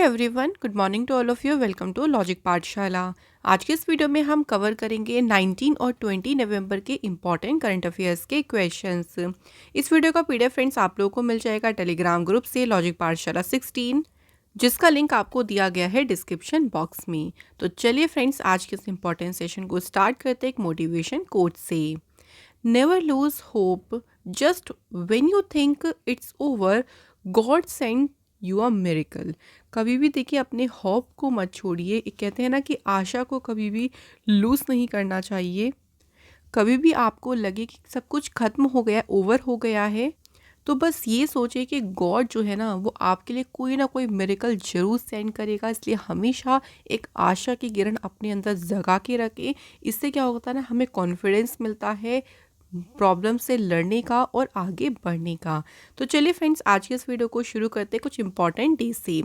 Everyone, good morning to all of you. Welcome to logic Pathshala. आज के इस video में हम कवर करेंगे 19 और 20 नवंबर के इम्पॉर्टेंट करंट अफेयर्स के क्वेश्चंस। इस वीडियो का पीडीएफ फ्रेंड्स आप लोगों को मिल जाएगा टेलीग्राम ग्रुप से लॉजिक पाठशाला 16, जिसका लिंक आपको दिया गया है डिस्क्रिप्शन बॉक्स में। तो चलिए फ्रेंड्स, आज के इस इम्पॉर्टेंट सेशन को स्टार्ट करते हैं एक मोटिवेशन कोट से। Never lose hope, just when you think it's over, God send you are miracle. कभी भी देखिए अपने होप को मत छोड़िए। एक कहते हैं ना कि आशा को कभी भी लूज़ नहीं करना चाहिए। कभी भी आपको लगे कि सब कुछ खत्म हो गया, ओवर हो गया है, तो बस ये सोचिए कि गॉड जो है ना वो आपके लिए कोई ना कोई मिरेकल ज़रूर सेंड करेगा। इसलिए हमेशा एक आशा की किरण अपने अंदर जगा के रखें। इससे क्या होता है ना, हमें कॉन्फिडेंस मिलता है प्रॉब्लम से लड़ने का और आगे बढ़ने का। तो चलिए फ्रेंड्स, आज के इस वीडियो को शुरू करते हैं कुछ इंपॉर्टेंट डे से।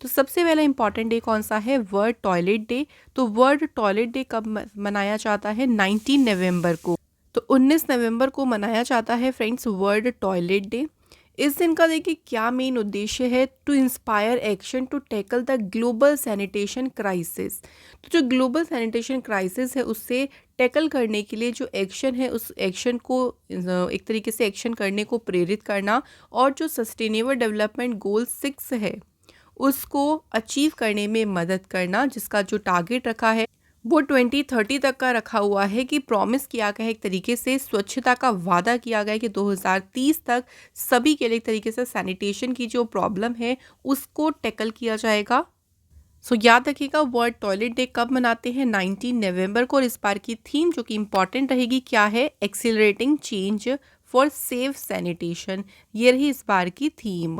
तो सबसे पहला इंपॉर्टेंट डे कौन सा है? World toilet day. तो वर्ल्ड टॉयलेट डे कब मनाया जाता है? 19 नवंबर को। तो 19 नवंबर को मनाया जाता है फ्रेंड्स वर्ल्ड टॉयलेट डे। इस दिन का देखिए क्या मेन उद्देश्य है? To inspire action to tackle the global sanitation crisis. तो जो ग्लोबल सैनिटेशन क्राइसिस है उससे टैकल करने के लिए जो एक्शन है उस एक्शन को एक तरीके से एक्शन करने को प्रेरित करना, और जो सस्टेनेबल डेवलपमेंट गोल 6 है उसको अचीव करने में मदद करना, जिसका जो टारगेट रखा है वो 2030 तक का रखा हुआ है। कि प्रॉमिस किया गया है, एक तरीके से स्वच्छता का वादा किया गया है कि 2030 तक सभी के लिए एक तरीके से सैनिटेशन की जो प्रॉब्लम है उसको टैकल किया जाएगा। सो याद रखिएगा, वर्ल्ड टॉयलेट डे कब मनाते हैं? 19 नवंबर को। और इस बार की थीम जो कि इम्पॉर्टेंट रहेगी क्या है? Accelerating change for safe sanitation. ये रही इस बार की थीम।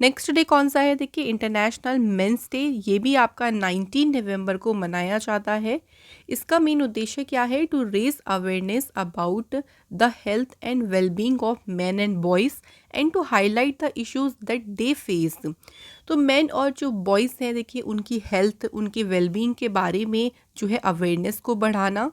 नेक्स्ट डे कौन सा है? देखिए इंटरनेशनल मेंस डे। ये भी आपका 19 नवंबर को मनाया जाता है। इसका मेन उद्देश्य क्या है? To raise awareness about the health and wellbeing of men and boys and to highlight the issues that they face. तो मेन और जो बॉयज़ हैं देखिए उनकी हेल्थ, उनकी वेलबींग के बारे में जो है अवेयरनेस को बढ़ाना,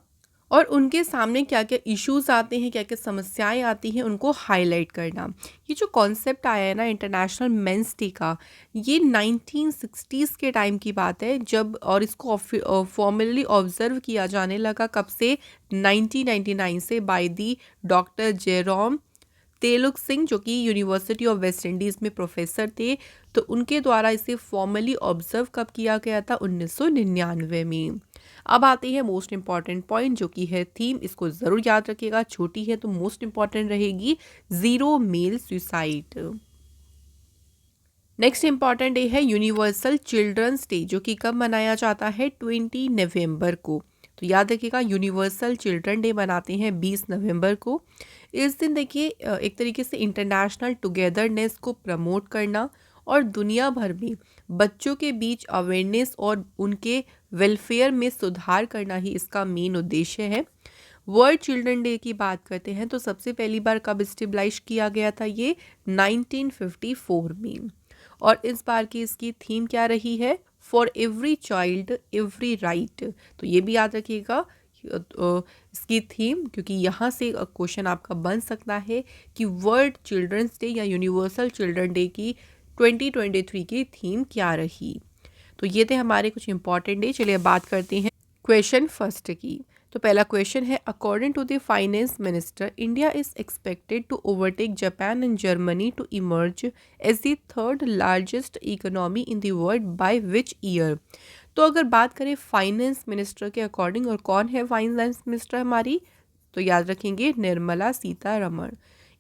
और उनके सामने क्या क्या इश्यूज आते हैं, क्या क्या समस्याएं आती हैं, उनको हाईलाइट करना। ये जो कॉन्सेप्ट आया है ना इंटरनेशनल मेंस डे का, ये 1960s के टाइम की बात है जब, और इसको फॉर्मली ऑब्जर्व किया जाने लगा कब से? 1999 से by the doctor Jerome Teelucksingh, जो कि यूनिवर्सिटी ऑफ वेस्ट इंडीज़ में प्रोफेसर थे। तो उनके द्वारा इसे फॉर्मली ऑब्जर्व कब किया गया था? 1999 में। अब आते हैं मोस्ट इंपॉर्टेंट पॉइंट जो कि है थीम। इसको ज़रूर याद रखिएगा, छोटी है तो मोस्ट इंपॉर्टेंट रहेगी, zero male suicide. Next important day है यूनिवर्सल चिल्ड्रंस डे, जो कि कब मनाया जाता है? 20 नवंबर को। तो याद रखिएगा, यूनिवर्सल चिल्ड्रन डे मनाते हैं 20 नवंबर को। इस दिन देखिए एक तरीके से इंटरनेशनल टुगेदरनेस को प्रमोट करना और दुनिया भर में बच्चों के बीच अवेयरनेस और उनके वेलफेयर में सुधार करना ही इसका मेन उद्देश्य है। वर्ल्ड चिल्ड्रन डे की बात करते हैं तो सबसे पहली बार कब स्टेबलाइज किया गया था? ये 1954 में। और इस बार की इसकी थीम क्या रही है? For every child every right. तो ये भी याद रखिएगा इसकी थीम, क्योंकि यहाँ से क्वेश्चन आपका बन सकता है कि वर्ल्ड चिल्ड्रंस डे या यूनिवर्सल चिल्ड्रन डे की 2023 की थीम क्या रही। तो ये थे हमारे कुछ इंपॉर्टेंट डे। चलिए बात करते हैं क्वेश्चन फर्स्ट की। तो पहला क्वेश्चन है, according to the finance minister, India is expected to overtake Japan and Germany to emerge as the third largest economy in the world by which year. तो अगर बात करें फाइनेंस मिनिस्टर के according, और कौन है फाइनेंस मिनिस्टर हमारी? तो याद रखेंगे निर्मला सीतारमण।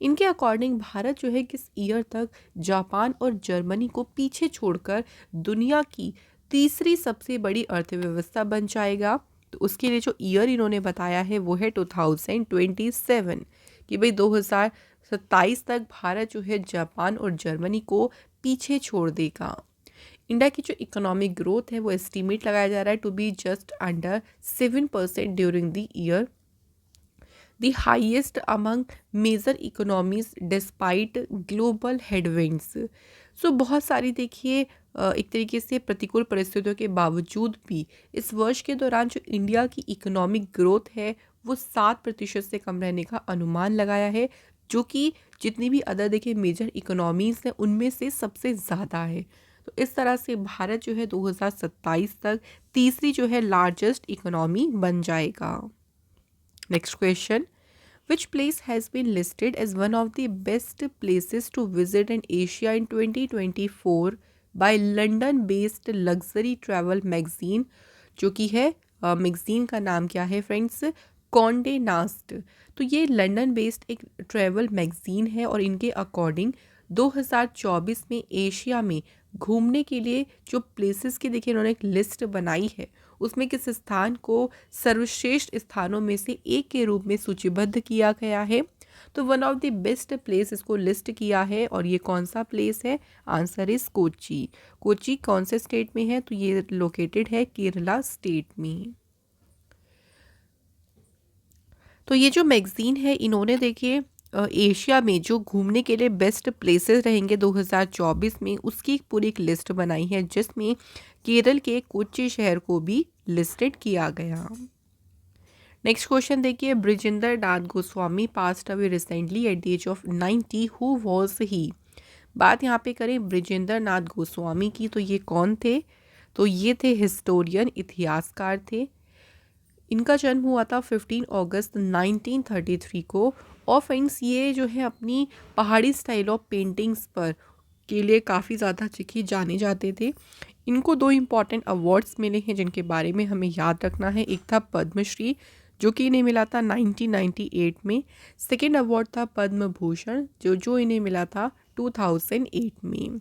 इनके अकॉर्डिंग भारत जो है किस ईयर तक जापान और जर्मनी को पीछे छोड़कर दुनिया की तीसरी सबसे बड़ी अर्थव्यवस्था बन जाएगा? तो उसके लिए जो ईयर इन्होंने बताया है वो है 2027, कि भाई 2027 तक भारत जो है जापान और जर्मनी को पीछे छोड़ देगा। इंडिया की जो इकोनॉमिक ग्रोथ है वो एस्टीमेट लगाया जा रहा है to be just under 7% during the year, the highest among major economies despite global headwinds. So बहुत सारी देखिए एक तरीके से प्रतिकूल परिस्थितियों के बावजूद भी इस वर्ष के दौरान जो इंडिया की इकोनॉमिक ग्रोथ है वो 7% से कम रहने का अनुमान लगाया है, जो कि जितनी भी अदर देखिए मेजर इकोनॉमीज़ हैं उनमें से सबसे ज़्यादा है। तो इस तरह से भारत जो है 2027 तक तीसरी जो है लार्जेस्ट इकोनॉमी बन जाएगा। Next question, which place has been listed as one of the best places to visit in Asia in 2024 by London based luxury travel magazine, जो कि है मैगजीन का नाम क्या है फ्रेंड्स, कॉन्डे नास्ट। तो ये लंदन बेस्ड एक ट्रैवल मैगजीन है और इनके अकॉर्डिंग 2024 में एशिया में घूमने के लिए जो प्लेसेस की देखिए इन्होंने एक लिस्ट बनाई है, उसमें किस स्थान को सर्वश्रेष्ठ स्थानों में से एक के रूप में सूचीबद्ध किया गया है। तो one of the best place इसको लिस्ट किया है और ये कौन सा प्लेस है, आंसर इज कोची। कोची कौन से स्टेट में है, तो ये लोकेटेड है केरला स्टेट में। तो ये जो मैगजीन है इन्होंने देखिए एशिया में जो घूमने के लिए बेस्ट प्लेसेस रहेंगे 2024 में उसकी एक पूरी एक लिस्ट बनाई है, जिसमें केरल के कोच्चि शहर को भी लिस्टेड किया गया। नेक्स्ट क्वेश्चन देखिए, Brijendra Nath Goswami passed away recently at the age of 90, who was he. बात यहाँ पे करें ब्रिजेंद्र नाथ गोस्वामी की, तो ये कौन थे, तो ये थे हिस्टोरियन, इतिहासकार थे। इनका जन्म हुआ था 15 अगस्त 1933 को। और फ्रेंड्स ये जो है अपनी पहाड़ी स्टाइल ऑफ पेंटिंग्स पर के लिए काफ़ी ज़्यादा चिकी जाने जाते थे। इनको 2 इम्पॉर्टेंट अवार्ड्स मिले हैं जिनके बारे में हमें याद रखना है। एक था पद्मश्री जो कि इन्हें मिला था 1998 में। सेकेंड अवार्ड था पद्म भूषण जो इन्हें मिला था 2008 में।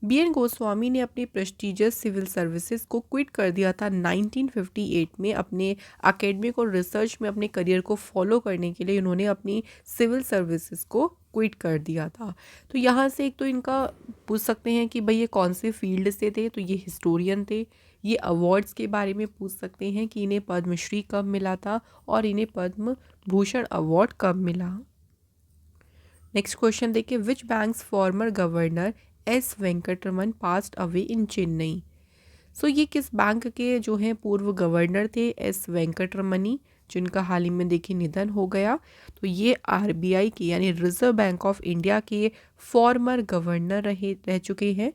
बी.एन. गोस्वामी ने अपनी प्रेस्टिजियस सिविल सर्विसेज को क्विट कर दिया था 1958 में। अपने एकेडमिक और रिसर्च में अपने करियर को फॉलो करने के लिए उन्होंने अपनी सिविल सर्विसेज को क्विट कर दिया था। तो यहाँ से एक तो इनका पूछ सकते हैं कि भाई ये कौन से फील्ड से थे, तो ये हिस्टोरियन थे। ये अवार्ड्स के बारे में पूछ सकते हैं कि इन्हें पद्मश्री कब मिला था और इन्हें पद्म भूषण अवार्ड कब मिला। नेक्स्ट क्वेश्चन देखिए, which bank's former governor S Venkataraman passed away in Chennai. So ये किस बैंक के जो हैं पूर्व गवर्नर थे, एस वेंकटरमनी, जिनका हाल ही में देखिए निधन हो गया। तो ये आरबीआई के यानी रिजर्व बैंक ऑफ इंडिया के फॉर्मर गवर्नर रह चुके हैं।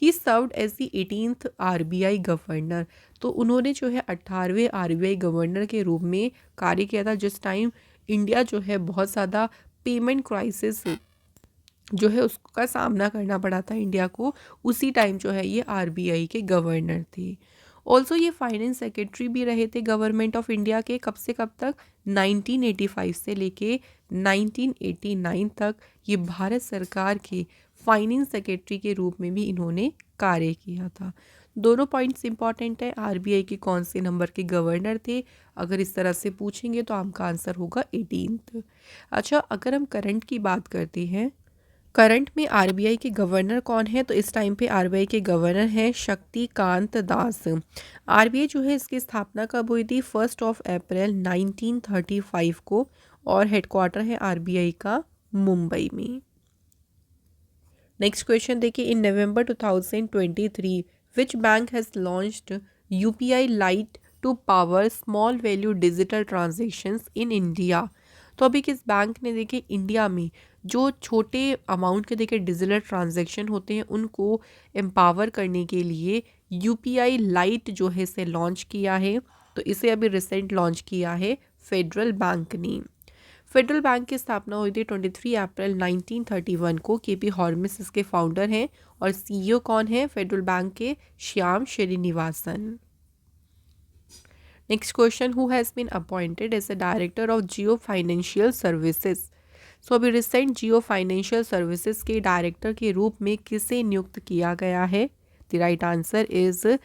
He served as the 18th RBI governor. तो उन्होंने जो है 18वें आरबीआई गवर्नर के रूप में कार्य किया था, जिस टाइम इंडिया जो है बहुत ज़्यादा पेमेंट क्राइसिस जो है उसका सामना करना पड़ा था इंडिया को। उसी टाइम जो है ये आरबीआई के गवर्नर थे। ऑल्सो ये फाइनेंस सेक्रेटरी भी रहे थे गवर्नमेंट ऑफ इंडिया के, कब से कब तक, 1985 से लेके 1989 तक ये भारत सरकार के फाइनेंस सेक्रेटरी के रूप में भी इन्होंने कार्य किया था। दोनों पॉइंट्स इंपॉर्टेंट है, आरबीआई के कौन से नंबर के गवर्नर थे, अगर इस तरह से पूछेंगे तो आपका आंसर होगा 18th। अच्छा, अगर हम करंट की बात करते हैं, करंट में आरबीआई के गवर्नर कौन है, तो इस टाइम पे आरबीआई के गवर्नर हैं शक्तिकांत दास। आरबीआई जो है इसकी स्थापना कब हुई थी, 1 अप्रैल 1935 को, और हेडक्वार्टर है आरबीआई का मुंबई में। नेक्स्ट क्वेश्चन देखिए, in November 2023 which bank has launched UPI lite to power small value digital transactions in India. तो अभी किस बैंक ने देखिए इंडिया में जो छोटे अमाउंट के देखिए डिजिटल ट्रांजैक्शन होते हैं उनको एम्पावर करने के लिए यूपीआई लाइट जो है इसे लॉन्च किया है। तो इसे अभी रिसेंट लॉन्च किया है फेडरल बैंक ने। फेडरल बैंक की स्थापना हुई थी 23 अप्रैल 1931 को। केपी हॉर्मिस इसके फाउंडर हैं और सीईओ कौन है फेडरल बैंक के, Shyam Srinivasan. Next question, who has been appointed as a director of Jio Financial Services. So अभी रिसेंट जियो फाइनेंशियल सर्विसेज के डायरेक्टर के रूप में किसे नियुक्त किया गया है, the right answer is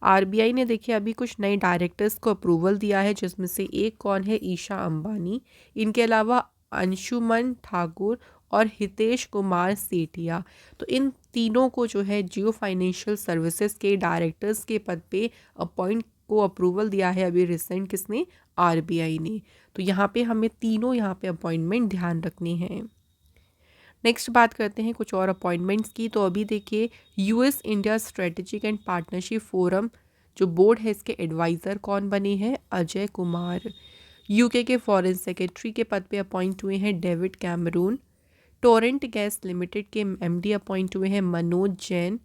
RBI ने देखिए अभी कुछ नए डायरेक्टर्स को अप्रूवल दिया है, जिसमें से एक कौन है, ईशा अंबानी। इनके अलावा अंशुमन ठाकुर और हितेश कुमार सेठिया। तो इन तीनों को जो है जियो फाइनेंशियल सर्विसेज के डायरेक्टर्स के पद पे अपॉइंट को अप्रूवल दिया है अभी रिसेंट, किसने, आरबीआई ने। तो यहाँ पे हमें तीनों यहाँ पे अपॉइंटमेंट ध्यान रखने हैं। नेक्स्ट बात करते हैं कुछ और अपॉइंटमेंट्स की। तो अभी देखिए US India strategic and partnership forum जो बोर्ड है इसके एडवाइज़र कौन बने हैं, अजय कुमार। यूके के फॉरेन सेक्रेटरी के पद पे अपॉइंट हुए हैं David Cameron. Torrent gas limited के एमडी अपॉइंट हुए हैं Manoj Jain.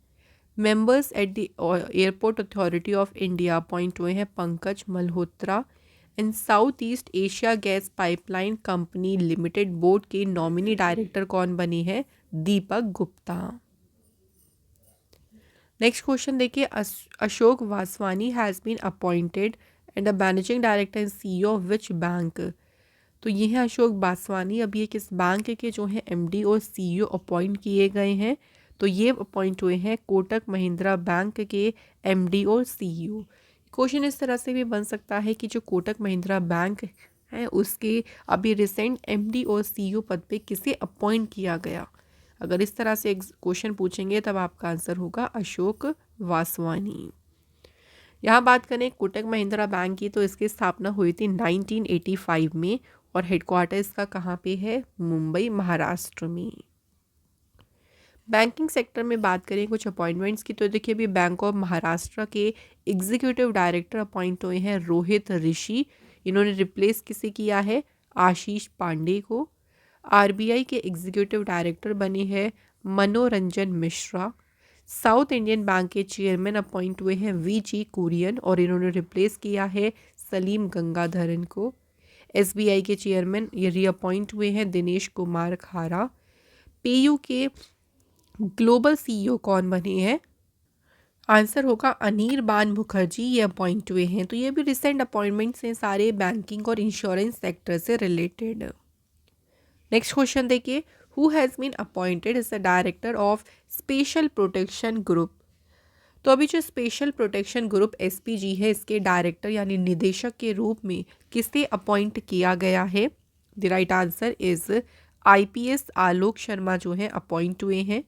Members at the airport authority of India appoint हुए हैं Pankaj Malhotra. And south east Asia gas pipeline company limited board के नॉमिनी डायरेक्टर कौन बने हैं? दीपक गुप्ता। नेक्स्ट क्वेश्चन देखिए, Ashok Vaswani has been appointed and the managing director and CEO of which bank? तो ये हैं अशोक वासवानी, अभी ये किस बैंक के जो हैं एमडी और सीईओ अपॉइंट किए गए हैं? तो ये अपॉइंट हुए हैं कोटक महिंद्रा बैंक के एमडी और सीईओ। क्वेश्चन इस तरह से भी बन सकता है कि जो कोटक महिंद्रा बैंक है उसके अभी रिसेंट एमडी और सीईओ पद पे किसे अपॉइंट किया गया? अगर इस तरह से क्वेश्चन पूछेंगे तब आपका आंसर होगा अशोक वासवानी। यहाँ बात करें कोटक महिंद्रा बैंक की, तो इसकी स्थापना हुई थी 1985 में और हेडक्वार्टर इसका कहाँ पे है? मुंबई, महाराष्ट्र में। बैंकिंग सेक्टर में बात करें कुछ अपॉइंटमेंट्स की, तो देखिए अभी बैंक ऑफ महाराष्ट्र के एग्जीक्यूटिव डायरेक्टर अपॉइंट हुए हैं रोहित ऋषि। इन्होंने रिप्लेस किसे किया है? आशीष पांडे को। आरबीआई के एग्जीक्यूटिव डायरेक्टर बने हैं मनोरंजन मिश्रा। साउथ इंडियन बैंक के चेयरमैन अपॉइंट हुए हैं वीजी कुरियन और इन्होंने रिप्लेस किया है सलीम गंगाधरन को। एसबीआई के चेयरमैन ये रीअपॉइंट हुए हैं दिनेश कुमार खारा। पेयू के ग्लोबल सीईओ कौन बने हैं? आंसर होगा अनिर्बान मुखर्जी, ये अपॉइंट हुए हैं। तो ये भी रिसेंट अपॉइंटमेंट्स हैं सारे बैंकिंग और इंश्योरेंस सेक्टर से रिलेटेड। नेक्स्ट क्वेश्चन देखिए, who has been appointed as the director of special protection group? तो अभी जो स्पेशल प्रोटेक्शन ग्रुप एसपीजी है इसके डायरेक्टर यानी निदेशक के रूप में किसे अपॉइंट किया गया है? The right answer is IPS Alok Sharma जो है अपॉइंट हुए हैं।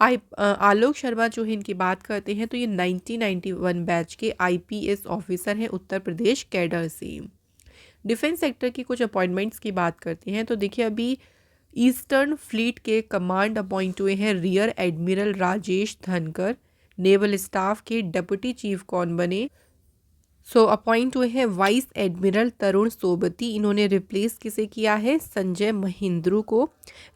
आलोक शर्मा जो है इनकी बात करते हैं तो ये 1991 बैच के आईपीएस ऑफिसर हैं उत्तर प्रदेश कैडर से। डिफेंस सेक्टर की कुछ अपॉइंटमेंट्स की बात करते हैं तो देखिए अभी ईस्टर्न फ्लीट के कमांड अपॉइंट हुए हैं रियर एडमिरल राजेश धनकर। नेवल स्टाफ के डिप्टी चीफ कौन बने? अपॉइंट हुए हैं वाइस एडमिरल तरुण सोबती। इन्होंने रिप्लेस किसे किया है? संजय महिंद्रू को।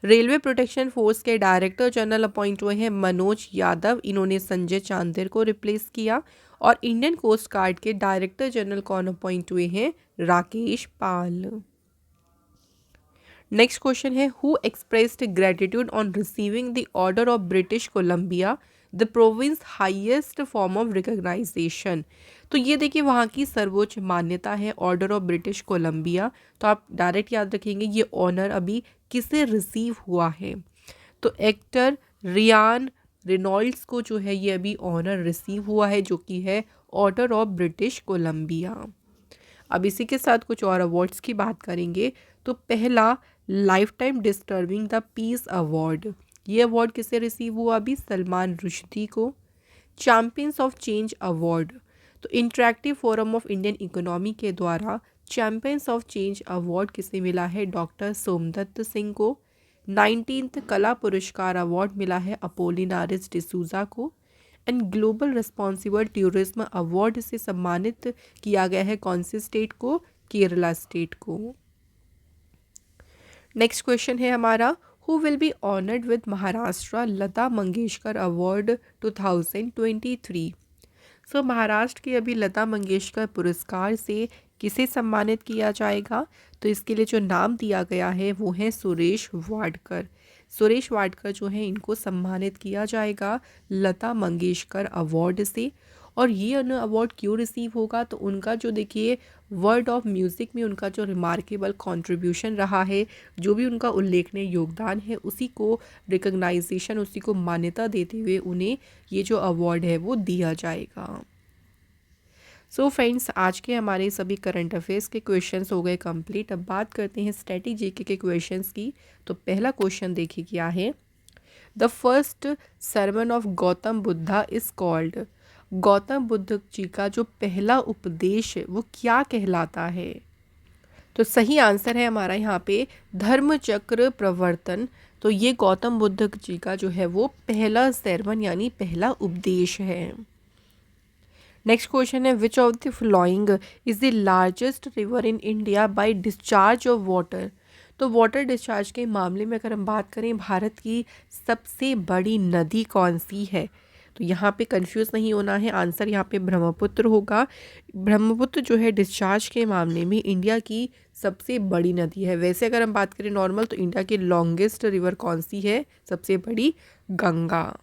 रेलवे प्रोटेक्शन फोर्स के डायरेक्टर जनरल अपॉइंट हुए हैं मनोज यादव। इन्होंने संजय चांदेर को रिप्लेस किया। और इंडियन कोस्ट गार्ड के डायरेक्टर जनरल कौन अपॉइंट हुए हैं? राकेश पाल। नेक्स्ट क्वेश्चन है, who expressed gratitude on receiving the order of British Columbia, the province highest form of recognisation? तो ये देखिए वहाँ की सर्वोच्च मान्यता है ऑर्डर ऑफ ब्रिटिश कोलंबिया। तो आप डायरेक्ट याद रखेंगे ये ऑनर अभी किसे रिसीव हुआ है? तो एक्टर रियान रेनॉल्ड्स को जो है ये अभी ऑनर रिसीव हुआ है जो कि है ऑर्डर ऑफ ब्रिटिश कोलंबिया। अब इसी के साथ कुछ और अवार्ड्स की बात करेंगे। तो पहला life time disturbing the peace award, ये अवार्ड किसे रिसीव हुआ? अभी सलमान रुश्दी को। चैंपियंस ऑफ चेंज अवार्ड, तो interactive forum of Indian economy के द्वारा चैंपियंस ऑफ चेंज अवार्ड किसे मिला है? डॉक्टर सोमदत्त सिंह को। 19th कला पुरस्कार अवार्ड मिला है अपोलिनारिस डिसूजा को। And global responsible tourism award से सम्मानित किया गया है कौन से स्टेट को? केरला स्टेट को। नेक्स्ट क्वेश्चन है हमारा, who will be honoured with Maharashtra Lata Mangeshkar award 2023? Maharashtra की अभी लता मंगेशकर पुरस्कार से किसे सम्मानित किया जाएगा? तो इसके लिए जो नाम दिया गया है वो है सुरेश वाडकर। सुरेश वाडकर जो है इनको सम्मानित किया जाएगा लता मंगेशकर अवार्ड से। और ये अवार्ड क्यों रिसीव होगा? तो उनका जो देखिए वर्ल्ड ऑफ म्यूज़िक में उनका जो रिमार्केबल कंट्रीब्यूशन रहा है, जो भी उनका उल्लेखनीय योगदान है, उसी को रिकग्नाइजेशन, उसी को मान्यता देते हुए उन्हें ये जो अवार्ड है वो दिया जाएगा। फ्रेंड्स, आज के हमारे सभी करंट अफेयर्स के क्वेश्चंस हो गए कंप्लीट। अब बात करते हैं स्टैटिक जीके के क्वेश्चंस की। तो पहला क्वेश्चन देखिए क्या है, the first sermon of Gautam Buddha is called? Gautam Buddha ji का जो पहला उपदेश है वो क्या कहलाता है? तो सही आंसर है हमारा यहाँ पे धर्म चक्र प्रवर्तन। तो ये गौतम बुद्ध जी का जो है वो पहला सर्मन यानी पहला उपदेश है। नेक्स्ट क्वेश्चन है, विच of the following is the largest river in India by discharge of water? तो वाटर डिस्चार्ज के मामले में अगर हम बात करें भारत की सबसे बड़ी नदी कौन सी है? तो यहाँ पे कंफ्यूज नहीं होना है, आंसर यहाँ पे ब्रह्मपुत्र होगा। ब्रह्मपुत्र जो है डिस्चार्ज के मामले में इंडिया की सबसे बड़ी नदी है। वैसे अगर हम बात करें नॉर्मल तो इंडिया की लॉन्गेस्ट रिवर कौन सी है, सबसे बड़ी Ganga.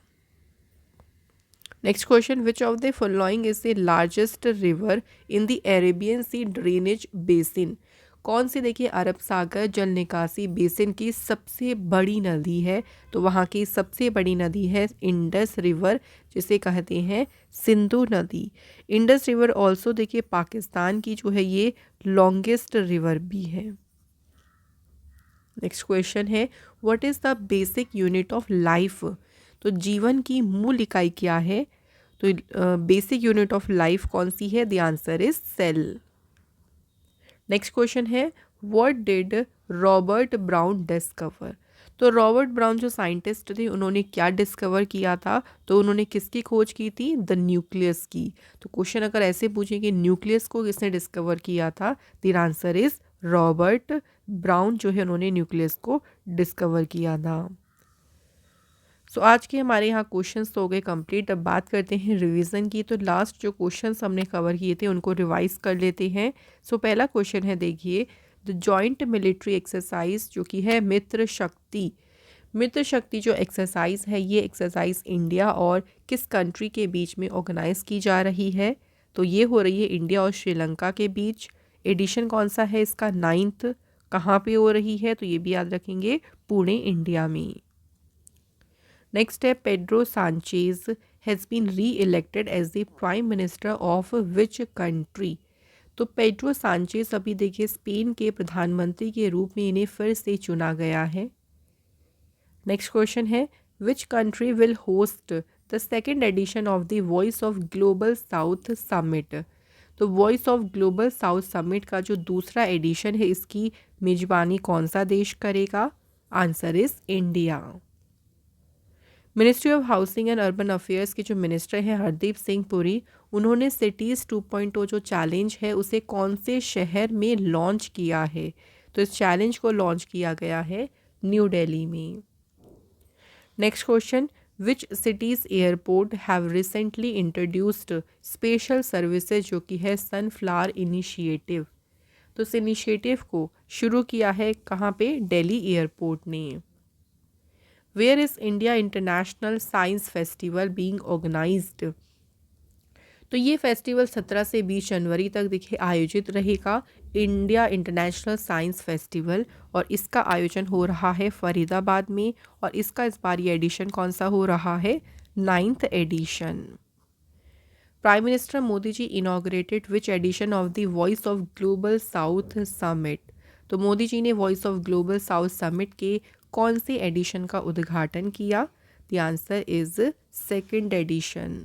Next question, which of the following is the largest river in the Arabian sea drainage basin. कौन सी देखिए अरब सागर जल निकासी बेसिन की सबसे बड़ी नदी है, तो वहाँ की सबसे बड़ी नदी है इंडस रिवर, जिसे कहते हैं सिंधु नदी। इंडस रिवर ऑल्सो देखिए पाकिस्तान की जो है ये लॉन्गेस्ट रिवर भी है। नेक्स्ट क्वेश्चन है, what is the basic unit of life. तो जीवन की मूल इकाई क्या है, तो बेसिक यूनिट ऑफ लाइफ कौन सी है, the answer is cell. Next question है, what did Robert Brown discover. तो रॉबर्ट ब्राउन जो साइंटिस्ट थे उन्होंने क्या डिस्कवर किया था, तो उन्होंने किसकी खोज की थी, द न्यूक्लियस की। तो क्वेश्चन अगर ऐसे पूछे कि न्यूक्लियस को किसने डिस्कवर किया था, the answer is Robert Brown जो है उन्होंने न्यूक्लियस को डिस्कवर किया था। सो आज के हमारे यहाँ क्वेश्चंस तो हो गए कंप्लीट। अब बात करते हैं रिवीजन की। तो लास्ट जो क्वेश्चंस हमने कवर किए थे उनको रिवाइज कर लेते हैं। सो पहला क्वेश्चन है देखिए, द जॉइंट मिलिट्री एक्सरसाइज जो कि है मित्र शक्ति। मित्र शक्ति जो एक्सरसाइज है ये एक्सरसाइज इंडिया और किस कंट्री के बीच में ऑर्गेनाइज की जा रही है, तो ये हो रही है इंडिया और श्रीलंका के बीच। एडिशन कौन सा है इसका, 9th। कहाँ पे हो रही है, तो ये भी याद रखेंगे, पुणे इंडिया में। नेक्स्ट है, Pedro Sanchez has been re-elected as the prime minister of which country. तो पेड्रो सांचेज अभी देखिए स्पेन के प्रधानमंत्री के रूप में इन्हें फिर से चुना गया है। नेक्स्ट क्वेश्चन है, which country will host the second edition of the voice of global south summit. तो Voice of global south Summit का जो दूसरा एडिशन है इसकी मेजबानी कौन सा देश करेगा, answer is India. Ministry of housing and urban affairs के जो मिनिस्टर हैं हरदीप सिंह पुरी, उन्होंने सिटीज़ 2.0 जो चैलेंज है उसे कौन से शहर में लॉन्च किया है, तो इस चैलेंज को लॉन्च किया गया है न्यू दिल्ली में। Next question, which cities airport have recently introduced special services जो कि है सनफ्लावर इनिशिएटिव। तो इस इनिशिएटिव को शुरू किया है कहाँ पे, दिल्ली एयरपोर्ट ने। Where is India international science festival being organised. तो ये फेस्टिवल 17 से 20 जनवरी तक देखिए आयोजित रहेगा, इंडिया इंटरनेशनल साइंस फेस्टिवल, और इसका आयोजन हो रहा है फरीदाबाद में, और इसका इस बार ये एडिशन कौन सा हो रहा है, 9th edition. Prime minister Modi ji inaugurated which edition of the voice of global south summit. तो मोदी जी ने voice of global south summit के कौन से एडिशन का उद्घाटन किया, the answer is second edition.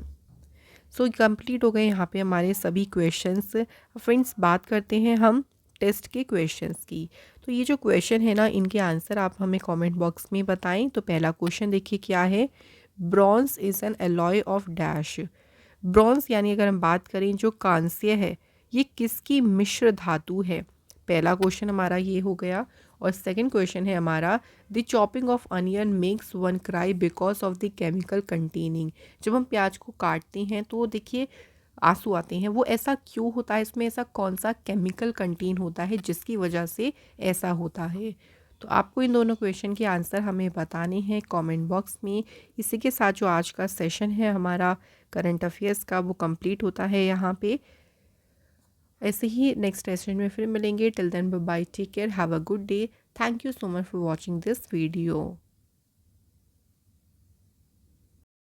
So complete हो गए यहाँ पे हमारे सभी क्वेश्चंस। फ्रेंड्स बात करते हैं हम टेस्ट के क्वेश्चंस की। तो ये जो क्वेश्चन है ना इनके आंसर आप हमें कमेंट बॉक्स में बताएं। तो पहला क्वेश्चन देखिए क्या है, bronze is an alloy of dash. Bronze यानी अगर हम बात करें जो कांस्य है ये किसकी मिश्र धातु है, पहला क्वेश्चन हमारा ये हो गया। और सेकंड क्वेश्चन है हमारा, the chopping of onion makes one cry because of the chemical containing. जब हम प्याज को काटते हैं तो देखिए आंसू आते हैं, वो ऐसा क्यों होता है, इसमें ऐसा कौन सा केमिकल कंटेन होता है जिसकी वजह से ऐसा होता है। तो आपको इन दोनों क्वेश्चन के आंसर हमें बताने हैं कमेंट बॉक्स में। इसी के साथ जो आज का सेशन है हमारा करंट अफेयर्स का वो कंप्लीट होता है यहाँ पे। ऐसे ही नेक्स्ट सेशन में फिर मिलेंगे। Till then bye bye, take care, have a good day. Thank you so much for watching this video.